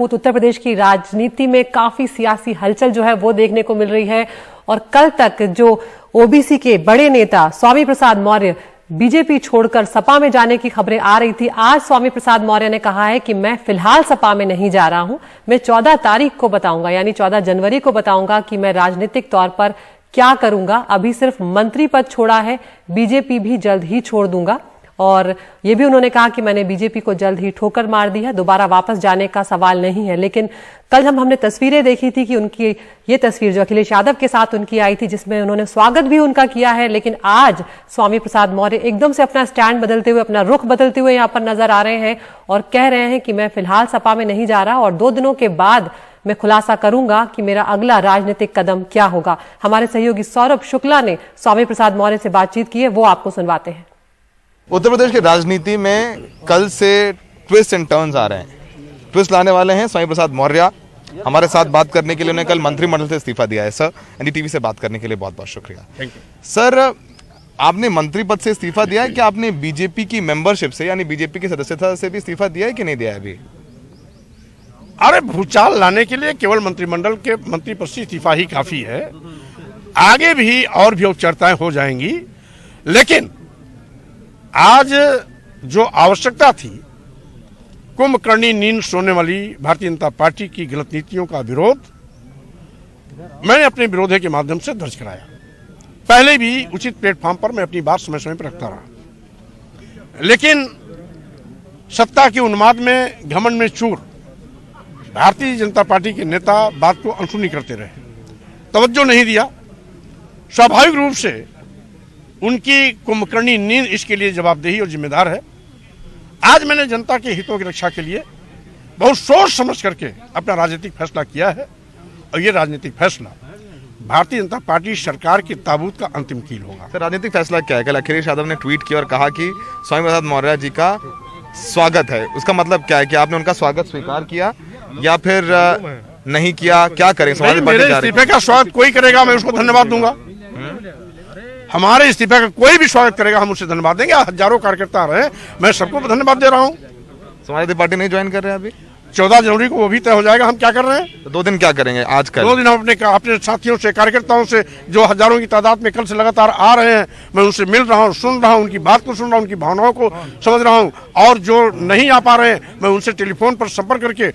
उत्तर प्रदेश की राजनीति में काफी सियासी हलचल जो है वो देखने को मिल रही है और कल तक जो ओबीसी के बड़े नेता स्वामी प्रसाद मौर्य बीजेपी छोड़कर सपा में जाने की खबरें आ रही थी। आज स्वामी प्रसाद मौर्य ने कहा है कि मैं फिलहाल सपा में नहीं जा रहा हूं, मैं 14 तारीख को बताऊंगा, यानी 14 जनवरी को बताऊंगा कि मैं राजनीतिक तौर पर क्या करूंगा। अभी सिर्फ मंत्री पद छोड़ा है, बीजेपी भी जल्द ही छोड़ दूंगा। और ये भी उन्होंने कहा कि मैंने बीजेपी को जल्द ही ठोकर मार दी है, दोबारा वापस जाने का सवाल नहीं है। लेकिन कल हमने तस्वीरें देखी थी कि उनकी ये तस्वीर जो अखिलेश यादव के साथ उनकी आई थी, जिसमें उन्होंने स्वागत भी उनका किया है। लेकिन आज स्वामी प्रसाद मौर्य एकदम से अपना स्टैंड बदलते हुए, अपना रुख बदलते हुए यहाँ पर नजर आ रहे हैं और कह रहे हैं कि मैं फिलहाल सपा में नहीं जा रहा और 2 दिनों के बाद मैं खुलासा करूंगा कि मेरा अगला राजनीतिक कदम क्या होगा। हमारे सहयोगी सौरभ शुक्ला ने स्वामी प्रसाद मौर्य से बातचीत की है, वो आपको सुनवाते हैं। उत्तर प्रदेश की राजनीति में कल से ट्विस्ट एंड टर्न्स आ रहे हैं। ट्विस्ट लाने वाले हैं स्वामी प्रसाद मौर्य। हमारे साथ बात करने के लिए उन्होंने कल मंत्रिमंडल से इस्तीफा दिया है। सर, एनडीटीवी से बात करने के लिए बहुत बहुत शुक्रिया। Thank you. सर, आपने मंत्री पद से इस्तीफा दिया है कि आपने बीजेपी की मेंबरशिप से यानी बीजेपी की सदस्यता से भी इस्तीफा दिया है कि नहीं दिया है अभी? अरे, भूचाल लाने के लिए केवल मंत्रिमंडल के मंत्री पद से इस्तीफा ही काफी है। आगे भी और भी औपचारिकताएं हो जाएंगी, लेकिन आज जो आवश्यकता थी, कुंभकर्णी नींद सोने वाली भारतीय जनता पार्टी की गलत नीतियों का विरोध मैंने अपने विरोध के माध्यम से दर्ज कराया। पहले भी उचित प्लेटफॉर्म पर मैं अपनी बात समय समय पर रखता रहा, लेकिन सत्ता के उन्माद में, घमंड में चूर भारतीय जनता पार्टी के नेता बात को अनसुनी करते रहे, तवज्जो नहीं दिया। स्वाभाविक रूप से उनकी कुंभकर्णी नींद इसके लिए जवाबदेही और जिम्मेदार है। आज मैंने जनता के हितों की रक्षा के लिए बहुत सोच समझ करके अपना राजनीतिक फैसला किया है और ये राजनीतिक फैसला भारतीय जनता पार्टी सरकार के ताबूत का अंतिम कील होगा। सर, राजनीतिक फैसला क्या है? कल अखिलेश यादव ने ट्वीट किया और कहा कि स्वामी प्रसाद मौर्य जी का स्वागत है। उसका मतलब क्या है कि आपने उनका स्वागत स्वीकार किया या फिर नहीं किया? क्या करें? मेरे इस्तीफे का स्वागत कोई करेगा, मैं उसको धन्यवाद दूंगा। हमारे इस्तीफे का कोई भी स्वागत करेगा, हम उससे धन्यवाद देंगे। हजारों कार्यकर्ता आ रहे हैं, मैं सबको धन्यवाद दे रहा हूँ। समाजवादी पार्टी नहीं ज्वाइन कर रहे हैं अभी? 14 जनवरी को वो भी तय हो जाएगा। हम क्या कर रहे हैं? तो 2 दिन क्या करेंगे आज कल? 2 दिन हम अपने साथियों से, कार्यकर्ताओं से, जो हजारों की तादाद में कल से लगातार आ रहे हैं, मैं उनसे मिल रहा हूँ, सुन रहा हूँ, उनकी बात को सुन रहा हूँ, उनकी भावनाओं को समझ रहा हूँ। और जो नहीं आ पा रहे हैं, मैं उनसे टेलीफोन पर संपर्क करके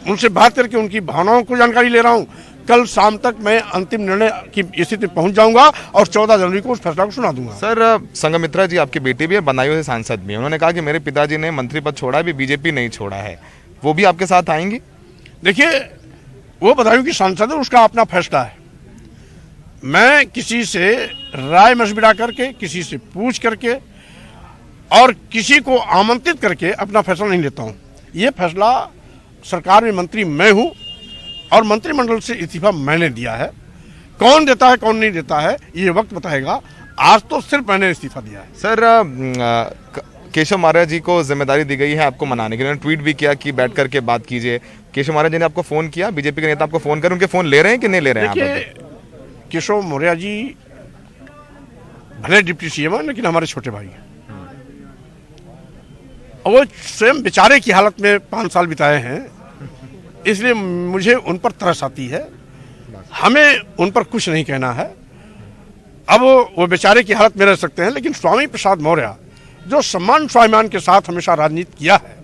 उनसे बात करके उनकी भावनाओं को जानकारी ले रहा हूँ। कल शाम तक मैं अंतिम निर्णय की स्थिति में पहुंच जाऊंगा और 14 जनवरी को उस फैसला को सुना दूंगा। सर, संघमित्रा जी आपकी बेटी भी है, बदायूं से सांसद भी है। उन्होंने कहा कि मेरे पिताजी ने मंत्री पद छोड़ा है, भी बीजेपी नहीं छोड़ा है। वो भी आपके साथ आएंगी? देखिए, वो बदायूं की सांसद है, उसका अपना फैसला है। मैं किसी से राय मशविरा करके, किसी से पूछ करके और किसी को आमंत्रित करके अपना फैसला नहीं लेता हूँ। ये फैसला सरकार में मंत्री मैं हूँ और मंत्रिमंडल से इस्तीफा मैंने दिया है। कौन देता है, कौन नहीं देता है, ये वक्त बताएगा। आज तो सिर्फ मैंने इस्तीफा दिया है। सर, केशव मौर्य जी को जिम्मेदारी दी गई है आपको मनाने की। उन्होंने ट्वीट भी किया कि बैठ करके बात कीजिए। केशव मौर्य जी ने आपको फोन किया? बीजेपी के नेता आपको फोन कर, उनके फोन ले रहे हैं कि नहीं ले रहे हैं? देखिए, केशव मौर्य जी भले डिप्टी सीएम है, लेकिन हमारे छोटे भाई हैं। वो स्वयं बेचारे की हालत में 5 साल बिताए हैं, इसलिए मुझे उन पर तरस आती है। हमें उन पर कुछ नहीं कहना है। अब वो बेचारे की हालत में रह सकते हैं, लेकिन स्वामी प्रसाद मौर्य जो सम्मान स्वाभिमान के साथ हमेशा राजनीति किया है,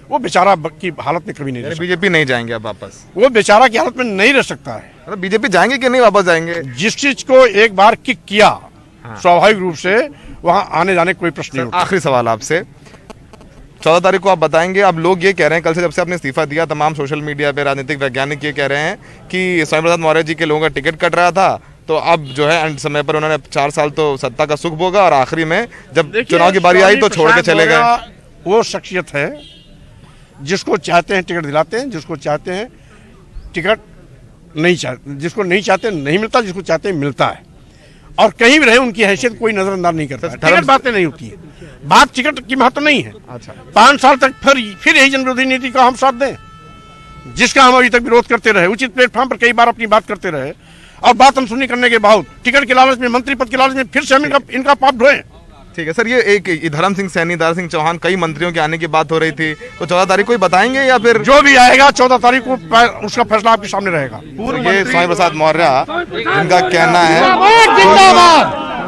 वो बेचारा की हालत में कभी नहीं रह सकता। बीजेपी नहीं जाएंगे अब वापस? वो बेचारा की हालत में नहीं रह सकता है। बीजेपी जाएंगे कि नहीं वापस जाएंगे? जिस चीज को एक बार किक किया, स्वाभाविक रूप से वहां आने जाने कोई प्रश्न नहीं। आखिरी सवाल आपसे, 14 तारीख को आप बताएंगे। अब लोग ये कह रहे हैं, कल से जब से आपने इस्तीफा दिया, तमाम सोशल मीडिया पे राजनीतिक वैज्ञानिक ये कह रहे हैं कि स्वामी प्रसाद मौर्य जी के लोगों का टिकट कट रहा था, तो अब जो है अंत समय पर उन्होंने 4 साल तो सत्ता का सुख भोगा और आखिरी में जब चुनाव की बारी आई तो छोड़ के चले गए। वो शख्सियत है, जिसको चाहते हैं टिकट दिलाते हैं, जिसको चाहते हैं टिकट नहीं चाहते, जिसको नहीं चाहते नहीं मिलता, जिसको चाहते हैं मिलता है। और कहीं भी रहे उनकी हैसियत कोई नजरअंदाज नहीं करता। टिकट बातें नहीं होती है, बात टिकट की महत्व नहीं है। अच्छा, 5 साल तक फिर यही जनविरोधी नीति का हम साथ दें, जिसका हम अभी तक विरोध करते रहे, उचित प्लेटफॉर्म पर कई बार अपनी बात करते रहे और बात अनसुनी करने के बाद टिकट के लालच में, मंत्री पद के लालच में फिर से हम इनका पाप ढोएं। ठीक है सर, ये एक धर्म सिंह सैनी, दारा सिंह चौहान, कई मंत्रियों के आने की बात हो रही थी, तो 14 तारीख को ही बताएंगे या फिर जो भी आएगा 14 तारीख को उसका फैसला आपके सामने रहेगा। ये स्वामी प्रसाद मौर्य जिनका कहना है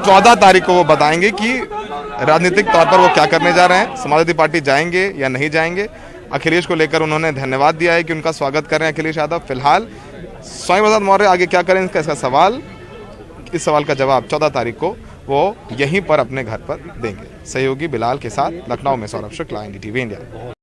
14 तारीख को वो बताएंगे कि राजनीतिक तौर पर वो क्या करने जा रहे हैं, समाजवादी पार्टी जाएंगे या नहीं जाएंगे। अखिलेश को लेकर उन्होंने धन्यवाद दिया है कि उनका स्वागत कर रहे हैं अखिलेश यादव। फिलहाल स्वामी प्रसाद मौर्य आगे क्या करें इसका सवाल, इस सवाल का जवाब 14 तारीख को वो यहीं पर अपने घर पर देंगे। सहयोगी बिलाल के साथ लखनऊ में सौरभ शुक्ला, NDTV इंडिया।